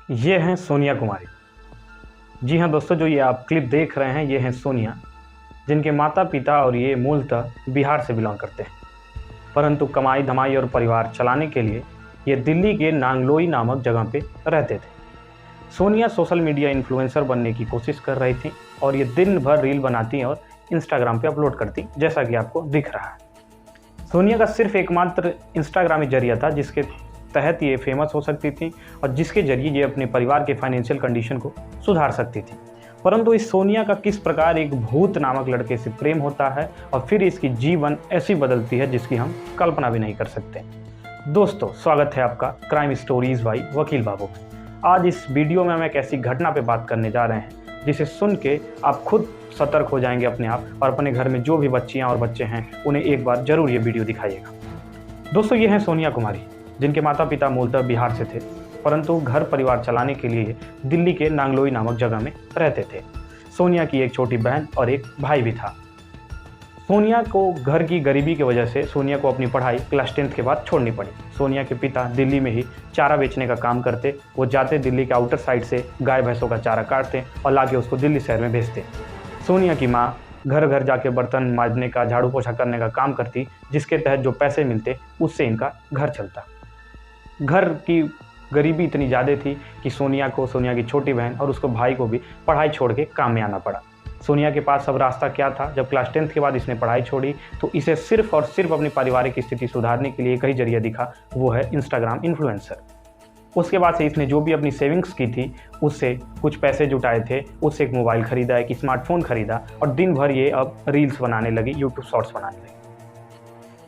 ये हैं सोनिया कुमारी। जी हाँ दोस्तों, जो ये आप क्लिप देख रहे हैं ये हैं सोनिया, जिनके माता पिता और ये मूलतः बिहार से बिलोंग करते हैं, परंतु कमाई धमाई और परिवार चलाने के लिए ये दिल्ली के नांगलोई नामक जगह पे रहते थे। सोनिया सोशल मीडिया इन्फ्लुएंसर बनने की कोशिश कर रही थी और ये दिन भर रील बनाती और इंस्टाग्राम पे अपलोड करती, जैसा कि आपको दिख रहा है। सोनिया का सिर्फ एकमात्र इंस्टाग्राम ही जरिया था जिसके तहत ये फेमस हो सकती थी और जिसके जरिए ये अपने परिवार के फाइनेंशियल कंडीशन को सुधार सकती थी। परंतु इस सोनिया का किस प्रकार एक भूत नामक लड़के से प्रेम होता है और फिर इसकी जीवन ऐसी बदलती है जिसकी हम कल्पना भी नहीं कर सकते। दोस्तों, स्वागत है आपका क्राइम स्टोरीज बाई वकील बाबू। आज इस वीडियो में हम एक ऐसी घटना पे बात करने जा रहे हैं जिसे सुन के आप खुद सतर्क हो जाएंगे अपने आप, और अपने घर में जो भी बच्चियां और बच्चे हैं उन्हें एक बार जरूर ये वीडियो दिखाइएगा। दोस्तों, ये हैं सोनिया कुमारी, जिनके माता पिता मूलतः बिहार से थे, परंतु घर परिवार चलाने के लिए दिल्ली के नांगलोई नामक जगह में रहते थे। सोनिया की एक छोटी बहन और एक भाई भी था। सोनिया को घर की गरीबी की वजह से सोनिया को अपनी पढ़ाई क्लास 10th के बाद छोड़नी पड़ी। सोनिया के पिता दिल्ली में ही चारा बेचने का काम करते। वो जाते दिल्ली के आउटर साइड से गाय भैंसों का चारा काटते और लाके उसको दिल्ली शहर में भेजते। सोनिया की माँ घर घर जाके बर्तन मांजने का, झाड़ू पोछा करने का काम करती, जिसके तहत जो पैसे मिलते उससे इनका घर चलता। घर की गरीबी इतनी ज़्यादा थी कि सोनिया को, सोनिया की छोटी बहन और उसको भाई को भी पढ़ाई छोड़ के काम में आना पड़ा। सोनिया के पास अब रास्ता क्या था? जब क्लास 10th के बाद इसने पढ़ाई छोड़ी तो इसे सिर्फ और सिर्फ अपनी पारिवारिक स्थिति सुधारने के लिए एक ही जरिया दिखा, वो है इंस्टाग्राम इन्फ्लुएंसर। उसके बाद से इसने जो भी अपनी सेविंग्स की थी उससे कुछ पैसे जुटाए थे, उससे एक मोबाइल खरीदा, एक स्मार्टफोन खरीदा और दिन भर ये अब रील्स बनाने लगी, यूट्यूब शॉर्ट्स बनाने लगी।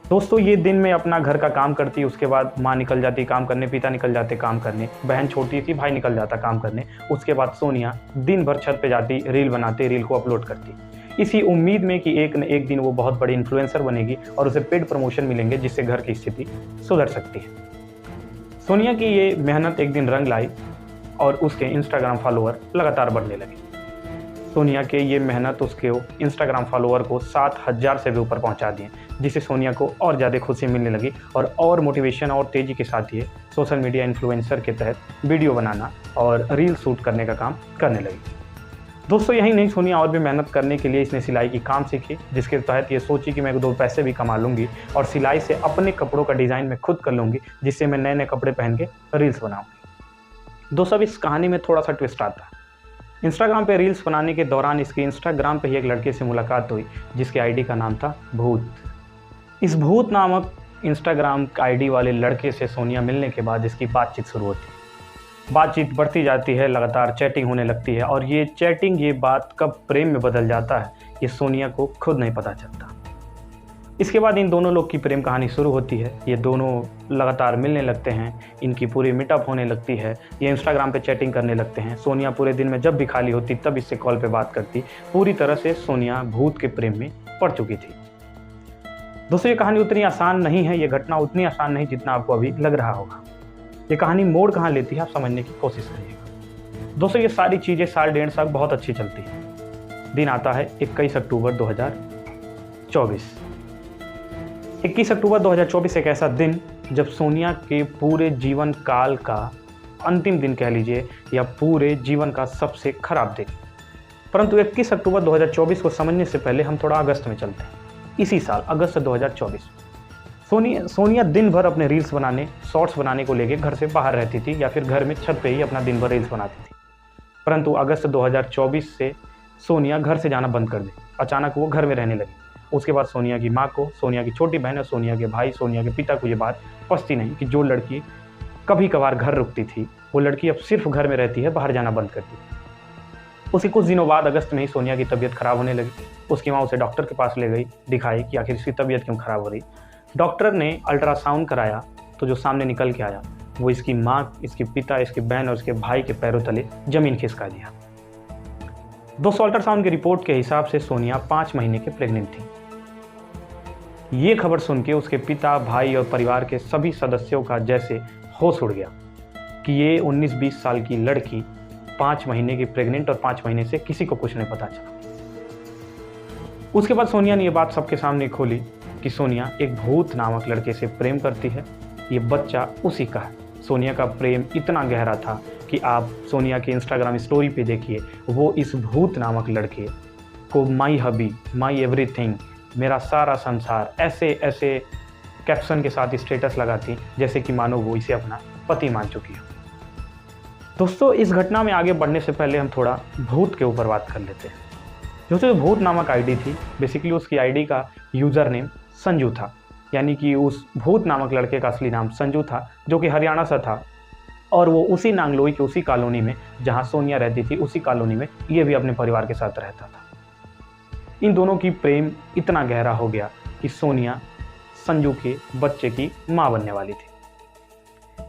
दोस्तों, ये दिन में अपना घर का काम करती, उसके बाद माँ निकल जाती काम करने, पिता निकल जाते काम करने, बहन छोटी थी, भाई निकल जाता काम करने। उसके बाद सोनिया दिन भर छत पे जाती, रील बनाती, रील को अपलोड करती, इसी उम्मीद में कि एक न एक दिन वो बहुत बड़ी इन्फ्लुएंसर बनेगी और उसे पेड प्रमोशन मिलेंगे जिससे घर की स्थिति सुधर सकती है। सोनिया की ये मेहनत एक दिन रंग लाई और उसके इंस्टाग्राम फॉलोअर लगातार बढ़ने लगे। सोनिया के ये मेहनत उसके इंस्टाग्राम फॉलोअर को 7,000 से भी ऊपर पहुंचा दिए, जिससे सोनिया को और ज़्यादा खुशी मिलने लगी और मोटिवेशन और तेज़ी के साथ ये सोशल मीडिया इन्फ्लुएंसर के तहत वीडियो बनाना और रील शूट करने का काम करने लगी। दोस्तों, यही नहीं, सोनिया और भी मेहनत करने के लिए इसने सिलाई की काम सीखी, जिसके तहत ये सोची कि मैं 2 पैसे भी कमा लूँगी और सिलाई से अपने कपड़ों का डिज़ाइन मैं खुद कर लूँगी, जिससे मैं नए नए कपड़े पहन के रील्स बनाऊँगी। दोस्तों, अब इस कहानी में थोड़ा सा ट्विस्ट आता है। इंस्टाग्राम पे रील्स बनाने के दौरान इसकी इंस्टाग्राम पे ही एक लड़के से मुलाकात हुई जिसके आईडी का नाम था भूत। इस भूत नामक इंस्टाग्राम आईडी वाले लड़के से सोनिया मिलने के बाद इसकी बातचीत शुरू होती है। बातचीत बढ़ती जाती है, लगातार चैटिंग होने लगती है और ये चैटिंग, ये बात कब प्रेम में बदल जाता है ये सोनिया को खुद नहीं पता चलता। इसके बाद इन दोनों लोग की प्रेम कहानी शुरू होती है। ये दोनों लगातार मिलने लगते हैं, इनकी पूरी मीटअप होने लगती है, ये इंस्टाग्राम पे चैटिंग करने लगते हैं। सोनिया पूरे दिन में जब भी खाली होती तब इससे कॉल पे बात करती। पूरी तरह से सोनिया भूत के प्रेम में पड़ चुकी थी। दोस्तों, ये कहानी उतनी आसान नहीं है, ये घटना उतनी आसान नहीं जितना आपको अभी लग रहा होगा। ये कहानी मोड़ कहाँ लेती है आप समझने की कोशिश करिएगा। दोस्तों, ये सारी चीज़ें साल 1.5 साल बहुत अच्छी चलती हैं। दिन आता है 21 अक्टूबर 2024। 21 अक्टूबर 2024 एक ऐसा दिन जब सोनिया के पूरे जीवन काल का अंतिम दिन कह लीजिए, या पूरे जीवन का सबसे खराब दिन। परंतु 21 अक्टूबर 2024 को समझने से पहले हम थोड़ा अगस्त में चलते हैं। इसी साल अगस्त 2024 सोनिया दिन भर अपने रील्स बनाने, शॉर्ट्स बनाने को लेके घर से बाहर रहती थी या फिर घर में छत पे ही अपना दिन भर रील्स बनाती थी। परंतु अगस्त 2024 से सोनिया घर से जाना बंद कर दी। अचानक वो घर में रहने लगी। उसके बाद सोनिया की माँ को, सोनिया की छोटी बहन और सोनिया के भाई, सोनिया के पिता को ये बात पचती नहीं कि जो लड़की कभी कभार घर रुकती थी वो लड़की अब सिर्फ घर में रहती है, बाहर जाना बंद करती है। उसके कुछ दिनों बाद अगस्त में ही सोनिया की तबीयत खराब होने लगी। उसकी माँ उसे डॉक्टर के पास ले गई, दिखाई कि आखिर इसकी तबीयत क्यों खराब हो रही। डॉक्टर ने अल्ट्रासाउंड कराया तो जो सामने निकल के आया वो इसकी माँ, इसके पिता, इसकी बहन और इसके भाई के पैरों तले जमीन खिसका दिया। 200 अल्ट्रासाउंड की रिपोर्ट के हिसाब से सोनिया 5 महीने के प्रेग्नेंट थी। ये खबर सुन के उसके पिता, भाई और परिवार के सभी सदस्यों का जैसे होश उड़ गया कि ये 19-20 साल की लड़की 5 महीने की प्रेग्नेंट और 5 महीने से किसी को कुछ नहीं पता चला। उसके बाद सोनिया ने ये बात सबके सामने खोली कि सोनिया एक भूत नामक लड़के से प्रेम करती है। ये बच्चा उसी का है। सोनिया का प्रेम इतना गहरा था कि आप सोनिया के इंस्टाग्राम स्टोरी पे देखिए, वो इस भूत नामक लड़के को माई हबी, माई एवरीथिंग, मेरा सारा संसार, ऐसे ऐसे कैप्शन के साथ स्टेटस लगाती जैसे कि मानो वो इसे अपना पति मान चुकी हो। दोस्तों, इस घटना में आगे बढ़ने से पहले हम थोड़ा भूत के ऊपर बात कर लेते हैं। जो भूत नामक आईडी थी, बेसिकली उसकी आईडी का यूज़र नेम संजू था, यानी कि उस भूत नामक लड़के का असली नाम संजू था, जो कि हरियाणा से था और वो उसी नांगलोई की उसी कॉलोनी में जहां सोनिया रहती थी, उसी कॉलोनी में ये भी अपने परिवार के साथ रहता था। इन दोनों की प्रेम इतना गहरा हो गया कि सोनिया संजू के बच्चे की माँ बनने वाली थी।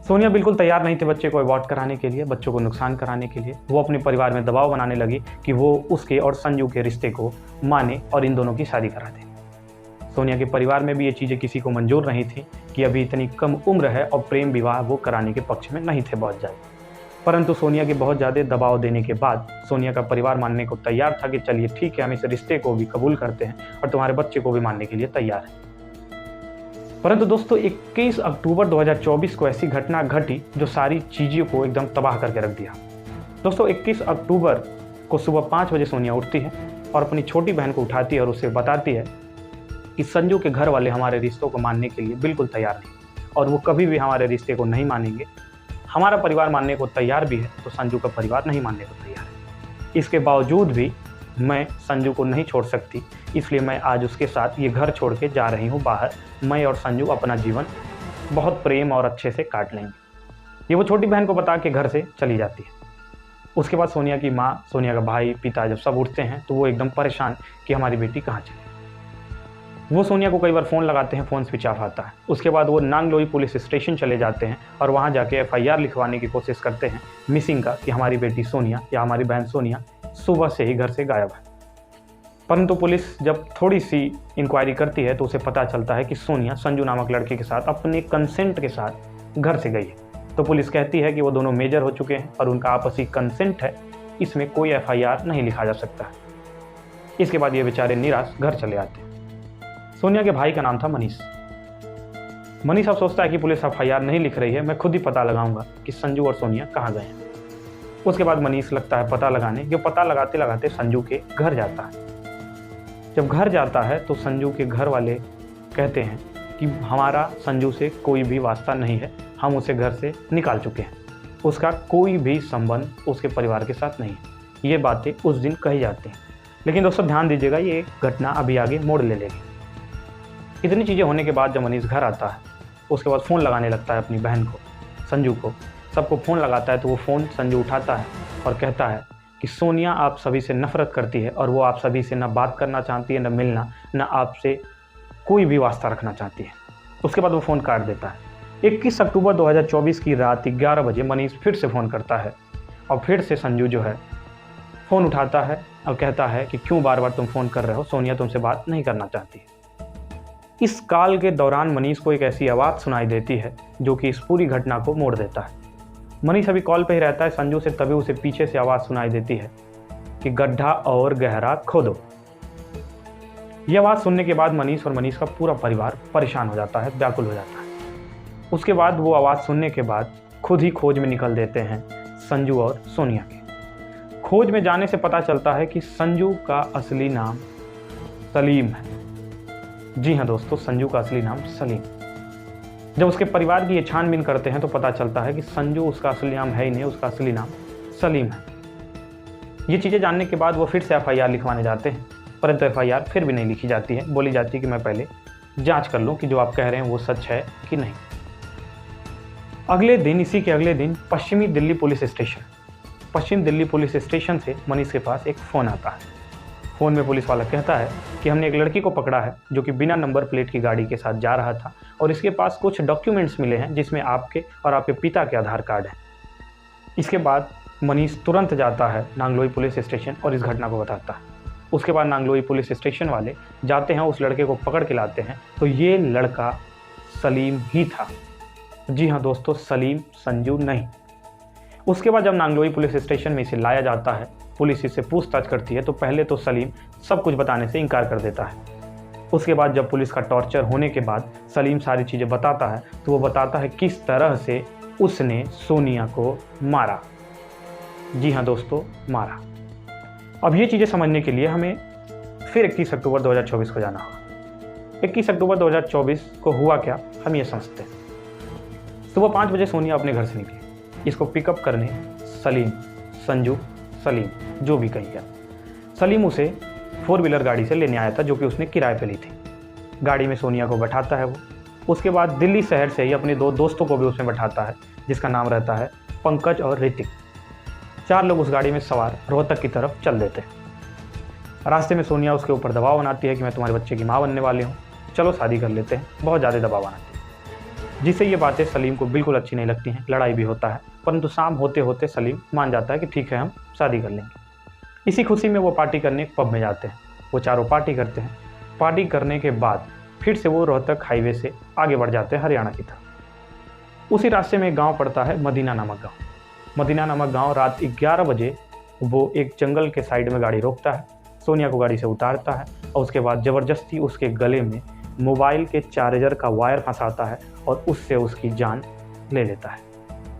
सोनिया बिल्कुल तैयार नहीं थे बच्चे को अबॉर्ट कराने के लिए, बच्चों को नुकसान कराने के लिए। वो अपने परिवार में दबाव बनाने लगी कि वो उसके और संजू के रिश्ते को माने और इन दोनों की शादी करा दे। सोनिया के परिवार में भी ये चीज़ें किसी को मंजूर नहीं थी कि अभी इतनी कम उम्र है और प्रेम विवाह वो कराने के पक्ष में नहीं थे बहुत ज़्यादा। परंतु सोनिया के बहुत ज़्यादा दबाव देने के बाद सोनिया का परिवार मानने को तैयार था कि चलिए ठीक है, हम इस रिश्ते को भी कबूल करते हैं और तुम्हारे बच्चे को भी मानने के लिए तैयार है। परंतु दोस्तों, 21 अक्टूबर 2024 को ऐसी घटना घटी जो सारी चीज़ों को एकदम तबाह करके रख दिया। दोस्तों, 21 अक्टूबर को सुबह 5 बजे सोनिया उठती है और अपनी छोटी बहन को उठाती है और उससे बताती है कि संजू के घर वाले हमारे रिश्तों को मानने के लिए बिल्कुल तैयार नहीं और वो कभी भी हमारे रिश्ते को नहीं मानेंगे। हमारा परिवार मानने को तैयार भी है तो संजू का परिवार नहीं मानने को तैयार है। इसके बावजूद भी मैं संजू को नहीं छोड़ सकती, इसलिए मैं आज उसके साथ ये घर छोड़ के जा रही हूँ बाहर। मैं और संजू अपना जीवन बहुत प्रेम और अच्छे से काट लेंगे। ये वो छोटी बहन को बता के घर से चली जाती है। उसके बाद सोनिया की माँ, सोनिया का भाई, पिता जब सब उठते हैं तो वो एकदम परेशान कि हमारी बेटी कहाँ चली। वो सोनिया को कई बार फ़ोन लगाते हैं, फ़ोन स्विच ऑफ आता है। उसके बाद वो नांगलोई पुलिस स्टेशन चले जाते हैं और वहाँ जाके FIR लिखवाने की कोशिश करते हैं मिसिंग का, कि हमारी बेटी सोनिया या हमारी बहन सोनिया सुबह से ही घर से गायब है। परंतु पुलिस जब थोड़ी सी इंक्वायरी करती है तो उसे पता चलता है कि सोनिया संजू नामक लड़के के साथ अपने कंसेंट के साथ घर से गई है। तो पुलिस कहती है कि वो दोनों मेजर हो चुके हैं और उनका आपसी कंसेंट है, इसमें कोई FIR नहीं लिखा जा सकता। इसके बाद ये बेचारे निराश घर चले आते हैं। सोनिया के भाई का नाम था मनीष। मनीष अब सोचता है कि पुलिस FIR नहीं लिख रही है, मैं खुद ही पता लगाऊंगा कि संजू और सोनिया कहाँ गए हैं। उसके बाद मनीष लगता है पता लगाने, जो पता लगाते लगाते संजू के घर जाता है। जब घर जाता है तो संजू के घर वाले कहते हैं कि हमारा संजू से कोई भी वास्ता नहीं है, हम उसे घर से निकाल चुके हैं, उसका कोई भी संबंध उसके परिवार के साथ नहीं है। ये बातें उस दिन कही जाती हैं। लेकिन दोस्तों ध्यान दीजिएगा, ये घटना अभी आगे मोड़ ले लेगी। इतनी चीज़ें होने के बाद जब मनीष घर आता है उसके बाद फ़ोन लगाने लगता है अपनी बहन को, संजू को, सबको फ़ोन लगाता है। तो वो फ़ोन संजू उठाता है और कहता है कि सोनिया आप सभी से नफ़रत करती है और वो आप सभी से ना बात करना चाहती है, ना मिलना, ना आपसे कोई भी वास्ता रखना चाहती है। उसके बाद वो फ़ोन काट देता है। 21 अक्टूबर 2024 की रात 11 बजे मनीष फिर से फ़ोन करता है और फिर से संजू जो है फ़ोन उठाता है और कहता है कि क्यों बार बार तुम फ़ोन कर रहे हो, सोनिया तुमसे बात नहीं करना चाहती। इस काल के दौरान मनीष को एक ऐसी आवाज़ सुनाई देती है जो कि इस पूरी घटना को मोड़ देता है। मनीष अभी कॉल पे ही रहता है संजू से, तभी उसे पीछे से आवाज़ सुनाई देती है कि गड्ढा और गहरा खोदो। यह आवाज़ सुनने के बाद मनीष और मनीष का पूरा परिवार परेशान हो जाता है, व्याकुल हो जाता है। उसके बाद वो आवाज़ सुनने के बाद खुद ही खोज में निकल देते हैं संजू और सोनिया के। खोज में जाने से पता चलता है कि संजू का असली नाम सलीम है। जी हाँ दोस्तों, संजू का असली नाम सलीम। जब उसके परिवार की ये छानबीन करते हैं तो पता चलता है कि संजू उसका असली नाम है ही नहीं, उसका असली नाम सलीम है। ये चीज़ें जानने के बाद वो फिर से FIR लिखवाने जाते हैं, परंतु FIR फिर भी नहीं लिखी जाती है। बोली जाती है कि मैं पहले जांच कर लूँ कि जो आप कह रहे हैं वो सच है कि नहीं। अगले दिन, इसी के अगले दिन पश्चिम दिल्ली पुलिस स्टेशन से मनीष के पास एक फ़ोन आता है। फ़ोन में पुलिस वाला कहता है कि हमने एक लड़की को पकड़ा है जो कि बिना नंबर प्लेट की गाड़ी के साथ जा रहा था और इसके पास कुछ डॉक्यूमेंट्स मिले हैं जिसमें आपके और आपके पिता के आधार कार्ड हैं। इसके बाद मनीष तुरंत जाता है नांगलोई पुलिस स्टेशन और इस घटना को बताता है। उसके बाद नांगलोई पुलिस स्टेशन वाले जाते हैं, उस लड़के को पकड़ के लाते हैं तो ये लड़का सलीम ही था। जी हाँ दोस्तों, सलीम, संजू नहीं। उसके बाद जब नांगलोई पुलिस स्टेशन में इसे लाया जाता है, पुलिस इससे पूछताछ करती है तो पहले तो सलीम सब कुछ बताने से इनकार कर देता है। उसके बाद जब पुलिस का टॉर्चर होने के बाद सलीम सारी चीज़ें बताता है तो वो बताता है किस तरह से उसने सोनिया को मारा। जी हाँ दोस्तों, मारा। अब ये चीज़ें समझने के लिए हमें फिर 21 अक्टूबर 2024 को जाना होगा। 21 अक्टूबर 2024 को हुआ क्या, हम ये समझते हैं। सुबह 5 बजे सोनिया अपने घर से निकली। इसको पिकअप करने सलीम, संजू, सलीम जो भी कहिए, सलीम उसे 4 व्हीलर गाड़ी से लेने आया था जो कि उसने किराए पे ली थी। गाड़ी में सोनिया को बैठाता है वो। उसके बाद दिल्ली शहर से ही अपने 2 दोस्तों को भी उसमें बैठाता है जिसका नाम रहता है पंकज और ऋतिक। 4 लोग उस गाड़ी में सवार रोहतक की तरफ चल देते हैं। रास्ते में सोनिया उसके ऊपर दबाव बनाती है कि मैं तुम्हारे बच्चे की माँ बनने वाली हूँ, चलो शादी कर लेते हैं। बहुत ज़्यादा दबाव बनाती है, जिससे ये बातें सलीम को बिल्कुल अच्छी नहीं लगती हैं। लड़ाई भी होता है, परंतु शाम होते होते सलीम मान जाता है कि ठीक है, हम शादी कर लेंगे। इसी खुशी में वो पार्टी करने एक पब में जाते हैं। वो चारों पार्टी करते हैं। पार्टी करने के बाद फिर से वो रोहतक हाईवे से आगे बढ़ जाते हैं हरियाणा की तरफ। उसी रास्ते में एक गाँव पड़ता है, मदीना नामक गाँव। मदीना नामक गाँव रात 11 बजे वो एक जंगल के साइड में गाड़ी रोकता है। सोनिया को गाड़ी से उतारता है और उसके बाद ज़बरदस्ती उसके गले में मोबाइल के चार्जर का वायर फंसाता है और उससे उसकी जान ले लेता है।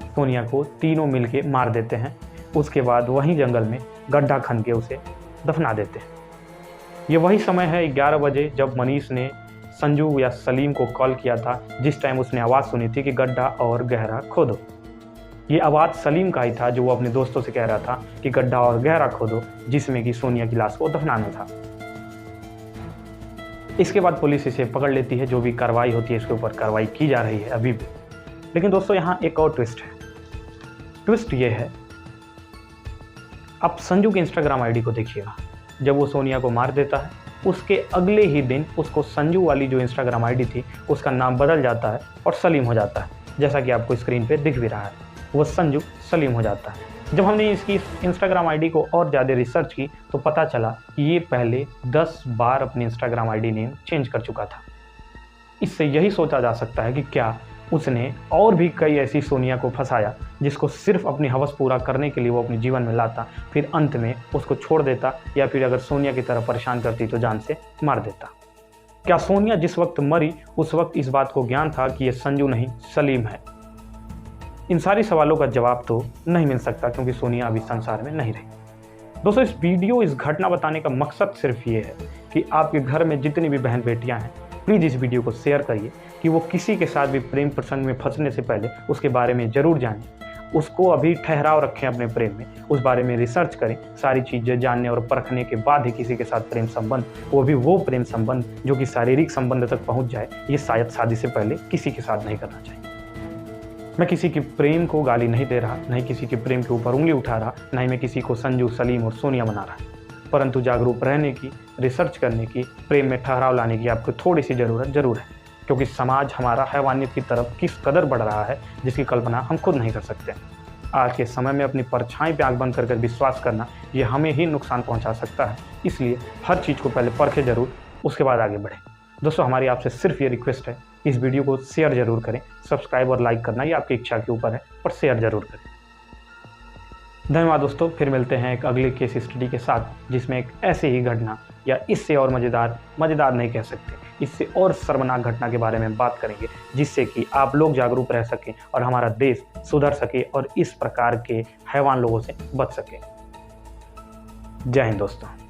सोनिया को तीनों मिलके मार देते हैं। उसके बाद वहीं जंगल में गड्ढा खन के उसे दफना देते हैं। ये वही समय है 11 बजे जब मनीष ने संजू या सलीम को कॉल किया था, जिस टाइम उसने आवाज़ सुनी थी कि गड्ढा और गहरा खोदो। ये आवाज़ सलीम का ही था जो वो अपने दोस्तों से कह रहा था कि गड्ढा और गहरा खोदो, जिसमें कि सोनिया की लाश को दफनाना था। इसके बाद पुलिस इसे पकड़ लेती है। जो भी कार्रवाई होती है इसके ऊपर कार्रवाई की जा रही है अभी भी। लेकिन दोस्तों यहाँ एक और ट्विस्ट है। ट्विस्ट ये है, आप संजू की इंस्टाग्राम आईडी को देखिएगा। जब वो सोनिया को मार देता है उसके अगले ही दिन उसको संजू वाली जो इंस्टाग्राम आईडी थी उसका नाम बदल जाता है और सलीम हो जाता है, जैसा कि आपको स्क्रीन पे दिख भी रहा है। वो संजू सलीम हो जाता है। जब हमने इसकी इंस्टाग्राम आईडी को और ज़्यादा रिसर्च की तो पता चला कि ये पहले 10 बार अपनी इंस्टाग्राम आईडी नेम चेंज कर चुका था। इससे यही सोचा जा सकता है कि क्या उसने और भी कई ऐसी सोनिया को फंसाया जिसको सिर्फ अपनी हवस पूरा करने के लिए वो अपने जीवन में लाता, फिर अंत में उसको छोड़ देता, या फिर अगर सोनिया की तरह परेशान करती तो जान से मार देता। क्या सोनिया जिस वक्त मरी उस वक्त इस बात को ज्ञान था कि ये संजू नहीं सलीम है? इन सारी सवालों का जवाब तो नहीं मिल सकता क्योंकि सोनिया अभी संसार में नहीं रही। दोस्तों इस घटना बताने का मकसद सिर्फ ये है कि आपके घर में जितनी भी बहन बेटियां हैं प्लीज़ इस वीडियो को शेयर करिए कि वो किसी के साथ भी प्रेम प्रसंग में फंसने से पहले उसके बारे में ज़रूर जानें। उसको अभी ठहराव रखें अपने प्रेम में, उस बारे में रिसर्च करें। सारी चीज़ें जानने और परखने के बाद ही किसी के साथ प्रेम संबंध, वो भी वो प्रेम संबंध जो कि शारीरिक संबंध तक पहुंच जाए, ये शायद शादी से पहले किसी के साथ नहीं करना चाहिए। मैं किसी के प्रेम को गाली नहीं दे रहा, नहीं किसी के प्रेम के ऊपर उंगली उठा रहा, नहीं मैं किसी को संजू, सलीम और सोनिया बना रहा, परंतु जागरूक रहने की, रिसर्च करने की, प्रेम में ठहराव लाने की आपको थोड़ी सी ज़रूरत जरूर है, क्योंकि समाज हमारा हैवानियत की तरफ किस कदर बढ़ रहा है जिसकी कल्पना हम खुद नहीं कर सकते। आज के समय में अपनी परछाई पे आंख बंद कर विश्वास करना ये हमें ही नुकसान पहुंचा सकता है। इसलिए हर चीज़ को पहले परखें जरूर, उसके बाद आगे बढ़ें। दोस्तों हमारी आपसे सिर्फ ये रिक्वेस्ट है, इस वीडियो को शेयर जरूर करें। सब्सक्राइब और लाइक करना ये आपकी इच्छा के ऊपर है, पर शेयर जरूर करें। धन्यवाद दोस्तों, फिर मिलते हैं एक अगले केस स्टडी के साथ जिसमें एक ऐसी ही घटना या इससे और मज़ेदार नहीं कह सकते, इससे और शर्मनाक घटना के बारे में बात करेंगे, जिससे कि आप लोग जागरूक रह सकें और हमारा देश सुधर सके और इस प्रकार के हैवान लोगों से बच सके। जय हिंद दोस्तों।